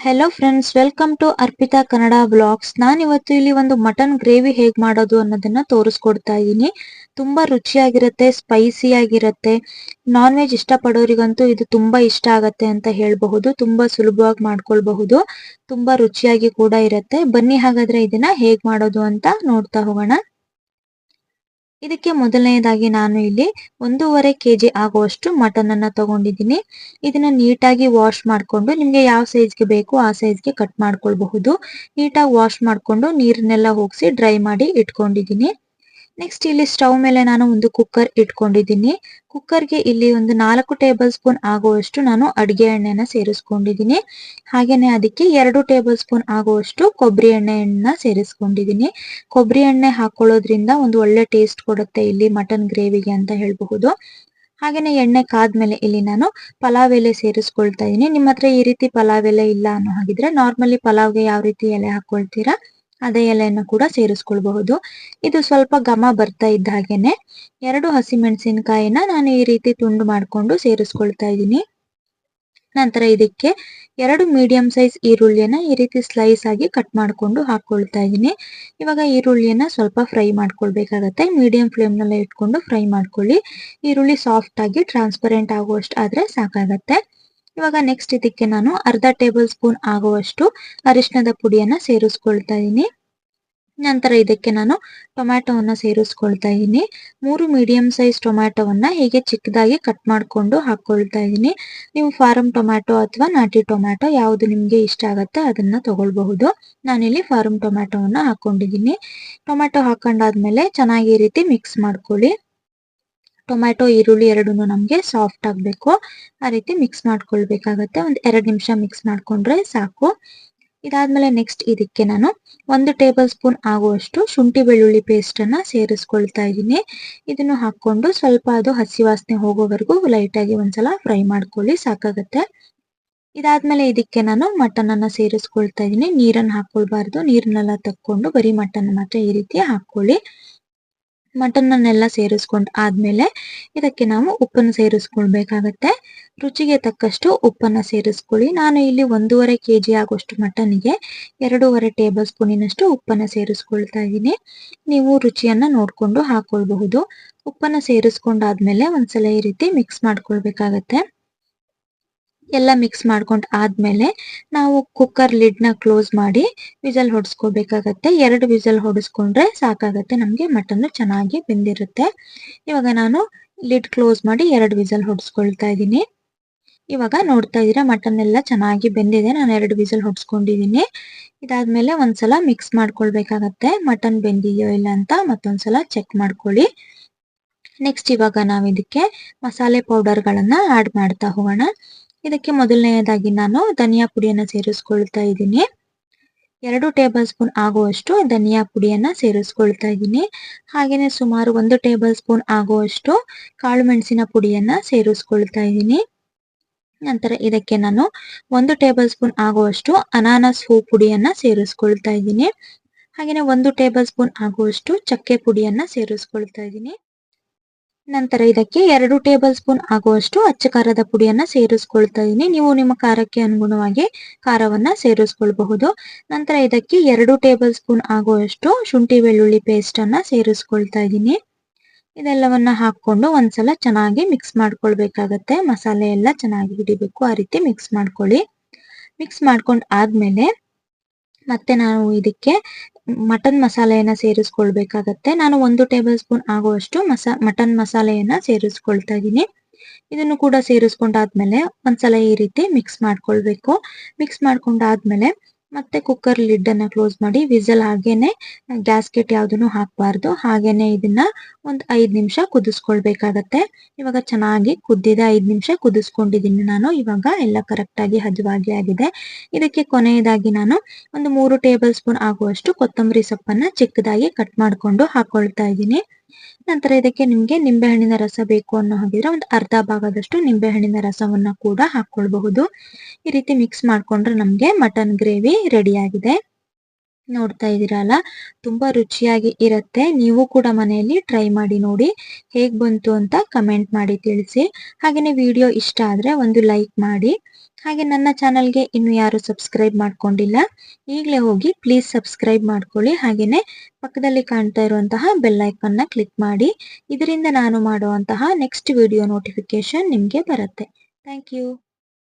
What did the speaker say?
Hello friends, welcome to Arpita Kannada vlogs. ಇವತ್ತು ಇಲ್ಲಿ ಒಂದು ಮಟನ್ ಗ್ರೇವಿ ಹೇಗ್ ಮಾಡೋದು ಅನ್ನೋದನ್ನ ತೋರಿಸ್ಕೊಡ್ತಾ ಇದ್ದೀನಿ. ತುಂಬಾ ರುಚಿಯಾಗಿರುತ್ತೆ, ಸ್ಪೈಸಿ ಆಗಿರುತ್ತೆ. ನಾನ್ ವೆಜ್ ಇಷ್ಟಪಡೋರಿಗಂತೂ ಇದು ತುಂಬಾ ಇಷ್ಟ ಆಗತ್ತೆ ಅಂತ ಹೇಳಬಹುದು. ತುಂಬಾ ಸುಲಭವಾಗಿ ಮಾಡ್ಕೊಳ್ಬಹುದು, ತುಂಬಾ ರುಚಿಯಾಗಿ ಕೂಡ ಇರುತ್ತೆ. ಬನ್ನಿ ಹಾಗಾದ್ರೆ ಇದನ್ನ ಹೇಗ್ ಮಾಡೋದು ಅಂತ ನೋಡ್ತಾ ಹೋಗೋಣ. ಇದಕ್ಕೆ ಮೊದಲನೇದಾಗಿ ನಾನು ಇಲ್ಲಿ 1.5 kg ಆಗುವಷ್ಟು ಮಟನ್ ಅನ್ನ ತಗೊಂಡಿದ್ದೀನಿ. ಇದನ್ನ ನೀಟಾಗಿ ವಾಶ್ ಮಾಡ್ಕೊಂಡು, ನಿಮ್ಗೆ ಯಾವ ಸೈಜ್ಗೆ ಬೇಕು ಆ ಸೈಜ್ಗೆ ಕಟ್ ಮಾಡ್ಕೊಳ್ಬಹುದು. ನೀಟಾಗಿ ವಾಶ್ ಮಾಡ್ಕೊಂಡು ನೀರನ್ನೆಲ್ಲ ಹೋಗಿಸಿ ಡ್ರೈ ಮಾಡಿ ಇಟ್ಕೊಂಡಿದ್ದೀನಿ. ನೆಕ್ಸ್ಟ್ ಇಲ್ಲಿ ಸ್ಟವ್ ಮೇಲೆ ನಾನು ಒಂದು ಕುಕ್ಕರ್ ಇಟ್ಕೊಂಡಿದ್ದೀನಿ. ಕುಕ್ಕರ್ಗೆ ಇಲ್ಲಿ ಒಂದು 4 ಟೇಬಲ್ ಸ್ಪೂನ್ ಆಗುವಷ್ಟು ನಾನು ಅಡಿಗೆ ಎಣ್ಣೆನ ಸೇರಿಸ್ಕೊಂಡಿದ್ದೀನಿ. ಹಾಗೇನೆ ಅದಕ್ಕೆ 2 ಟೇಬಲ್ ಸ್ಪೂನ್ ಆಗುವಷ್ಟು ಕೊಬ್ಬರಿ ಎಣ್ಣೆಯನ್ನ ಸೇರಿಸ್ಕೊಂಡಿದ್ದೀನಿ. ಕೊಬ್ಬರಿ ಎಣ್ಣೆ ಹಾಕೊಳ್ಳೋದ್ರಿಂದ ಒಂದು ಒಳ್ಳೆ ಟೇಸ್ಟ್ ಕೊಡುತ್ತೆ ಇಲ್ಲಿ ಮಟನ್ ಗ್ರೇವಿಗೆ ಅಂತ ಹೇಳಬಹುದು. ಹಾಗೇನೆ ಎಣ್ಣೆ ಕಾದ್ಮೇಲೆ ಇಲ್ಲಿ ನಾನು ಪಲಾವ್ ಎಲೆ ಸೇರಿಸ್ಕೊಳ್ತಾ ಇದ್ದೀನಿ. ನಿಮ್ಮ ಹತ್ರ ಈ ರೀತಿ ಪಲಾವ್ ಎಲೆ ಇಲ್ಲ ಅನ್ನೋ ಹಾಗಿದ್ರೆ ನಾರ್ಮಲಿ ಪಲಾವ್ಗೆ ಯಾವ ರೀತಿ ಎಲೆ ಹಾಕೊಳ್ತೀರಾ ಅದೇ ಎಲೆಯನ್ನು ಕೂಡ ಸೇರಿಸ್ಕೊಳ್ಬಹುದು. ಇದು ಸ್ವಲ್ಪ ಘಮ ಬರ್ತಾ ಇದ್ದ ಹಾಗೇನೆ 2 ಹಸಿಮೆಣಸಿನಕಾಯಿನ ನಾನು ಈ ರೀತಿ ತುಂಡು ಮಾಡ್ಕೊಂಡು ಸೇರಿಸ್ಕೊಳ್ತಾ ಇದ್ದೀನಿ. ನಂತರ ಇದಕ್ಕೆ 2 ಮೀಡಿಯಂ ಸೈಜ್ ಈರುಳ್ಳಿಯನ್ನ ಈ ರೀತಿ ಸ್ಲೈಸ್ ಆಗಿ ಕಟ್ ಮಾಡ್ಕೊಂಡು ಹಾಕೊಳ್ತಾ ಇದ್ದೀನಿ. ಇವಾಗ ಈರುಳ್ಳಿಯನ್ನ ಸ್ವಲ್ಪ ಫ್ರೈ ಮಾಡ್ಕೊಳ್ಬೇಕಾಗತ್ತೆ. ಮೀಡಿಯಂ ಫ್ಲೇಮ್ ನಲ್ಲೇ ಇಟ್ಕೊಂಡು ಫ್ರೈ ಮಾಡ್ಕೊಳ್ಳಿ. ಈರುಳ್ಳಿ ಸಾಫ್ಟ್ ಆಗಿ ಟ್ರಾನ್ಸ್ಪರೆಂಟ್ ಆಗುವಷ್ಟು ಆದ್ರೆ ಸಾಕಾಗತ್ತೆ. ಇವಾಗ ನೆಕ್ಸ್ಟ್ ಇದಕ್ಕೆ ನಾನು ಅರ್ಧ ಟೇಬಲ್ ಸ್ಪೂನ್ ಆಗುವಷ್ಟು ಅರಿಶಿಣದ ಪುಡಿಯನ್ನ ಸೇರಿಸ್ಕೊಳ್ತಾ ಇದ್ದೀನಿ. ನಂತರ ಇದಕ್ಕೆ ನಾನು ಟೊಮ್ಯಾಟೊವನ್ನ ಸೇರಿಸ್ಕೊಳ್ತಾ ಇದ್ದೀನಿ. 3 ಮೀಡಿಯಂ ಸೈಜ್ ಟೊಮ್ಯಾಟೊವನ್ನ ಹೀಗೆ ಚಿಕ್ಕದಾಗಿ ಕಟ್ ಮಾಡ್ಕೊಂಡು ಹಾಕೊಳ್ತಾ ಇದ್ದೀನಿ. ನೀವು ಫಾರಂ ಟೊಮ್ಯಾಟೊ ಅಥವಾ ನಾಟಿ ಟೊಮ್ಯಾಟೊ ಯಾವುದು ನಿಮ್ಗೆ ಇಷ್ಟ ಆಗತ್ತೆ ಅದನ್ನ ತಗೊಳ್ಬಹುದು. ನಾನಿಲ್ಲಿ ಫಾರಂ ಟೊಮ್ಯಾಟೊವನ್ನ ಹಾಕೊಂಡಿದ್ದೀನಿ. ಟೊಮ್ಯಾಟೊ ಹಾಕೊಂಡಾದ್ಮೇಲೆ ಚೆನ್ನಾಗಿ ಈ ರೀತಿ ಮಿಕ್ಸ್ ಮಾಡ್ಕೊಳ್ಳಿ. ಟೊಮ್ಯಾಟೊ ಈರುಳ್ಳಿ ಎರಡೂನು ನಮ್ಗೆ ಸಾಫ್ಟ್ ಆಗ್ಬೇಕು. ಆ ರೀತಿ ಮಿಕ್ಸ್ ಮಾಡ್ಕೊಳ್ಬೇಕಾಗತ್ತೆ. 2 ನಿಮಿಷ ಮಿಕ್ಸ್ ಮಾಡ್ಕೊಂಡ್ರೆ ಸಾಕು. ಇದಾದ್ಮೇಲೆ ನೆಕ್ಸ್ಟ್ ಇದಕ್ಕೆ ನಾನು 1 ಟೇಬಲ್ ಸ್ಪೂನ್ ಆಗುವಷ್ಟು ಶುಂಠಿ ಬೆಳ್ಳುಳ್ಳಿ ಪೇಸ್ಟ್ ಅನ್ನ ಸೇರಿಸ್ಕೊಳ್ತಾ ಇದ್ದೀನಿ. ಇದನ್ನು ಹಾಕೊಂಡು ಸ್ವಲ್ಪ ಅದು ಹಸಿ ವಾಸನೆ ಹೋಗೋವರೆಗೂ ಲೈಟ್ ಆಗಿ ಒಂದ್ಸಲ ಫ್ರೈ ಮಾಡ್ಕೊಳ್ಳಿ, ಸಾಕಾಗತ್ತೆ. ಇದಾದ್ಮೇಲೆ ಇದಕ್ಕೆ ನಾನು ಮಟನ್ ಅನ್ನ ಸೇರಿಸ್ಕೊಳ್ತಾ ಇದ್ದೀನಿ. ನೀರನ್ನ ಹಾಕೊಳ್ಬಾರ್ದು, ನೀರನ್ನೆಲ್ಲ ತಕ್ಕೊಂಡು ಬರೀ ಮಟನ್ ಮಾತ್ರ ಈ ರೀತಿ ಹಾಕೊಳ್ಳಿ. ಮಟನ್ ಅನ್ನೆಲ್ಲ ಸೇರಿಸ್ಕೊಂಡ್ ಆದ್ಮೇಲೆ ಇದಕ್ಕೆ ನಾವು ಉಪ್ಪನ್ನು ಸೇರಿಸ್ಕೊಳ್ಬೇಕಾಗತ್ತೆ. ರುಚಿಗೆ ತಕ್ಕಷ್ಟು ಉಪ್ಪನ್ನ ಸೇರಿಸ್ಕೊಳ್ಳಿ. ನಾನು ಇಲ್ಲಿ 1.5 kg ಆಗುವಷ್ಟು ಮಟನ್ಗೆ 2.5 ಟೇಬಲ್ ಸ್ಪೂನಿನಷ್ಟು ಉಪ್ಪನ್ನ ಸೇರಿಸ್ಕೊಳ್ತಾ ಇದ್ದೀನಿ. ನೀವು ರುಚಿಯನ್ನ ನೋಡ್ಕೊಂಡು ಹಾಕೊಳ್ಬಹುದು. ಉಪ್ಪನ್ನ ಸೇರಿಸ್ಕೊಂಡಾದ್ಮೇಲೆ ಒಂದ್ಸಲ ಈ ರೀತಿ ಮಿಕ್ಸ್ ಮಾಡ್ಕೊಳ್ಬೇಕಾಗತ್ತೆ. ಎಲ್ಲ ಮಿಕ್ಸ್ ಮಾಡ್ಕೊಂಡ್ ಆದ್ಮೇಲೆ ನಾವು ಕುಕ್ಕರ್ ಲಿಡ್ ನ ಕ್ಲೋಸ್ ಮಾಡಿ ವಿಸಲ್ ಹೊಡ್ಸ್ಕೋಬೇಕಾಗತ್ತೆ. 2 ವಿಸಲ್ ಹೊಡಿಸ್ಕೊಂಡ್ರೆ ಸಾಕಾಗತ್ತೆ, ನಮ್ಗೆ ಮಟನ್ ಚೆನ್ನಾಗಿ ಬೆಂದಿರುತ್ತೆ. ಇವಾಗ ನಾನು ಲಿಡ್ ಕ್ಲೋಸ್ ಮಾಡಿ 2 ವಿಸಲ್ ಹೊಡ್ಸ್ಕೊಳ್ತಾ ಇದ್ದೀನಿ. ಇವಾಗ ನೋಡ್ತಾ ಇದೀರಾ ಮಟನ್ ಎಲ್ಲ ಚೆನ್ನಾಗಿ ಬೆಂದಿದೆ. ನಾನು 2 ವಿಸಲ್ ಹೊಡ್ಸ್ಕೊಂಡಿದ್ದೀನಿ. ಇದಾದ್ಮೇಲೆ ಒಂದ್ಸಲ ಮಿಕ್ಸ್ ಮಾಡ್ಕೊಳ್ಬೇಕಾಗತ್ತೆ. ಮಟನ್ ಬೆಂದಿದೆಯೋ ಇಲ್ಲ ಅಂತ ಮತ್ತೊಂದ್ಸಲ ಚೆಕ್ ಮಾಡ್ಕೊಳ್ಳಿ. ನೆಕ್ಸ್ಟ್ ಇವಾಗ ನಾವ್ ಇದಕ್ಕೆ ಮಸಾಲೆ ಪೌಡರ್ ಗಳನ್ನ ಆಡ್ ಮಾಡ್ತಾ ಹೋಗೋಣ. ಇದಕ್ಕೆ ಮೊದಲನೆಯದಾಗಿ ನಾನು ಧನಿಯಾ ಪುಡಿಯನ್ನ ಸೇರಿಸ್ಕೊಳ್ತಾ ಇದ್ದೀನಿ. 2 ಟೇಬಲ್ ಸ್ಪೂನ್ ಆಗುವಷ್ಟು ಧನಿಯಾ ಪುಡಿಯನ್ನ ಸೇರಿಸ್ಕೊಳ್ತಾ ಇದ್ದೀನಿ. ಹಾಗೇನೆ ಸುಮಾರು 1 ಟೇಬಲ್ ಸ್ಪೂನ್ ಆಗುವಷ್ಟು ಕಾಳು ಮೆಣಸಿನ ಪುಡಿಯನ್ನ ಸೇರಿಸ್ಕೊಳ್ತಾ ಇದ್ದೀನಿ. ನಂತರ ಇದಕ್ಕೆ ನಾನು 1 ಟೇಬಲ್ ಸ್ಪೂನ್ ಆಗುವಷ್ಟು ಅನಾನಸ್ ಹೂ ಪುಡಿಯನ್ನ ಸೇರಿಸ್ಕೊಳ್ತಾ ಇದ್ದೀನಿ. ಹಾಗೇನೆ 1 ಟೇಬಲ್ ಸ್ಪೂನ್ ಆಗುವಷ್ಟು ಚಕ್ಕೆ ಪುಡಿಯನ್ನ ಸೇರಿಸ್ಕೊಳ್ತಾ ಇದ್ದೀನಿ. ನಂತರ ಇದಕ್ಕೆ 2 ಟೇಬಲ್ ಸ್ಪೂನ್ ಆಗುವಷ್ಟು ಅಚ್ಚ ಖಾರದ ಪುಡಿಯನ್ನ ಸೇರಿಸ್ಕೊಳ್ತಾ ಇದ್ದೀನಿ. ನೀವು ನಿಮ್ಮ ಖಾರಕ್ಕೆ ಅನುಗುಣವಾಗಿ ಖಾರವನ್ನ ಸೇರಿಸ್ಕೊಳ್ಬಹುದು. ನಂತರ ಇದಕ್ಕೆ 2 ಟೇಬಲ್ ಸ್ಪೂನ್ ಆಗುವಷ್ಟು ಶುಂಠಿ ಬೆಳ್ಳುಳ್ಳಿ ಪೇಸ್ಟ್ ಅನ್ನ ಸೇರಿಸ್ಕೊಳ್ತಾ ಇದ್ದೀನಿ. ಇದೆಲ್ಲವನ್ನ ಹಾಕೊಂಡು ಒಂದ್ಸಲ ಚೆನ್ನಾಗಿ ಮಿಕ್ಸ್ ಮಾಡ್ಕೊಳ್ಬೇಕಾಗತ್ತೆ. ಮಸಾಲೆ ಎಲ್ಲ ಚೆನ್ನಾಗಿ ಹಿಡಿಬೇಕು, ಆ ರೀತಿ ಮಿಕ್ಸ್ ಮಾಡ್ಕೊಳ್ಳಿ. ಮಿಕ್ಸ್ ಮಾಡ್ಕೊಂಡ್ ಆದ್ಮೇಲೆ ಮತ್ತೆ ನಾವು ಇದಕ್ಕೆ ಮಟನ್ ಮಸಾಲೆಯನ್ನ ಸೇರಿಸ್ಕೊಳ್ಬೇಕಾಗತ್ತೆ. ನಾನು 1 ಟೇಬಲ್ ಸ್ಪೂನ್ ಆಗುವಷ್ಟು ಮಟನ್ ಮಸಾಲೆಯನ್ನ ಸೇರಿಸ್ಕೊಳ್ತಾ ಇದ್ದೀನಿ. ಇದನ್ನು ಕೂಡ ಸೇರಿಸ್ಕೊಂಡಾದ್ಮೇಲೆ ಒಂದ್ಸಲ ಈ ರೀತಿ ಮಿಕ್ಸ್ ಮಾಡ್ಕೊಳ್ಬೇಕು. ಮಿಕ್ಸ್ ಮಾಡ್ಕೊಂಡಾದ್ಮೇಲೆ ಮತ್ತೆ ಕುಕ್ಕರ್ ಲಿಡ್ ಅನ್ನ ಕ್ಲೋಸ್ ಮಾಡಿ ವಿಸಲ್ ಹಾಗೇನೆ ಗ್ಯಾಸ್ಕೆಟ್ ಯಾವ್ದನ್ನು ಹಾಕಬಾರ್ದು. ಹಾಗೇನೆ ಇದನ್ನ 5 ನಿಮಿಷ ಕುದಿಸ್ಕೊಳ್ಬೇಕಾಗತ್ತೆ. ಇವಾಗ ಚೆನ್ನಾಗಿ ಕುದ್ದಿದೆ, 5 ನಿಮಿಷ ಕುದಿಸ್ಕೊಂಡಿದ್ದೀನಿ ನಾನು. ಇವಾಗ ಎಲ್ಲ ಕರೆಕ್ಟ್ ಆಗಿ ಹದವಾಗಿ ಆಗಿದೆ. ಇದಕ್ಕೆ ಕೊನೆಯದಾಗಿ ನಾನು 3 ಟೇಬಲ್ ಸ್ಪೂನ್ ಆಗುವಷ್ಟು ಕೊತ್ತಂಬರಿ ಸೊಪ್ಪನ್ನ ಚಿಕ್ಕದಾಗಿ ಕಟ್ ಮಾಡ್ಕೊಂಡು ಹಾಕೊಳ್ತಾ ಇದ್ದೀನಿ. ನಂತರ ಇದಕ್ಕೆ ನಿಮ್ಗೆ ನಿಂಬೆಹಣ್ಣಿನ ರಸ ಬೇಕು ಅನ್ನೋ ಹಾಗಿದ್ರೆ ಒಂದು ಅರ್ಧ ಭಾಗದಷ್ಟು ನಿಂಬೆಹಣ್ಣಿನ ರಸವನ್ನ ಕೂಡ ಹಾಕೊಳ್ಬಹುದು. ಈ ರೀತಿ ಮಿಕ್ಸ್ ಮಾಡ್ಕೊಂಡ್ರೆ ನಮ್ಗೆ ಮಟನ್ ಗ್ರೇವಿ ರೆಡಿ ಆಗಿದೆ. ನೋಡ್ತಾ ಇದ್ದೀರಲ್ಲ, ತುಂಬಾ ರುಚಿಯಾಗಿ ಇರುತ್ತೆ. ನೀವು ಕೂಡ ಮನೆಯಲ್ಲಿ ಟ್ರೈ ಮಾಡಿ ನೋಡಿ. ಹೇಗ್ ಬಂತು ಅಂತ ಕಮೆಂಟ್ ಮಾಡಿ ತಿಳಿಸಿ. ಹಾಗೇನೆ ವಿಡಿಯೋ ಇಷ್ಟ ಆದ್ರೆ ಒಂದು ಲೈಕ್ ಮಾಡಿ. ಹಾಗೆ ನನ್ನ ಚಾನಲ್ಗೆ ಇನ್ನು ಯಾರು ಸಬ್ಸ್ಕ್ರೈಬ್ ಮಾಡ್ಕೊಂಡಿಲ್ಲ, ಈಗಲೇ ಹೋಗಿ ಪ್ಲೀಸ್ ಸಬ್ಸ್ಕ್ರೈಬ್ ಮಾಡ್ಕೊಳ್ಳಿ. ಹಾಗೇನೆ ಪಕ್ಕದಲ್ಲಿ ಕಾಣ್ತಾ ಇರುವಂತಹ ಬೆಲ್ ಐಕಾನ್ನ ಕ್ಲಿಕ್ ಮಾಡಿ. ಇದರಿಂದ ನಾನು ಮಾಡುವಂತಹ ನೆಕ್ಸ್ಟ್ ವಿಡಿಯೋ ನೋಟಿಫಿಕೇಶನ್ ನಿಮಗೆ ಬರುತ್ತೆ. Thank you.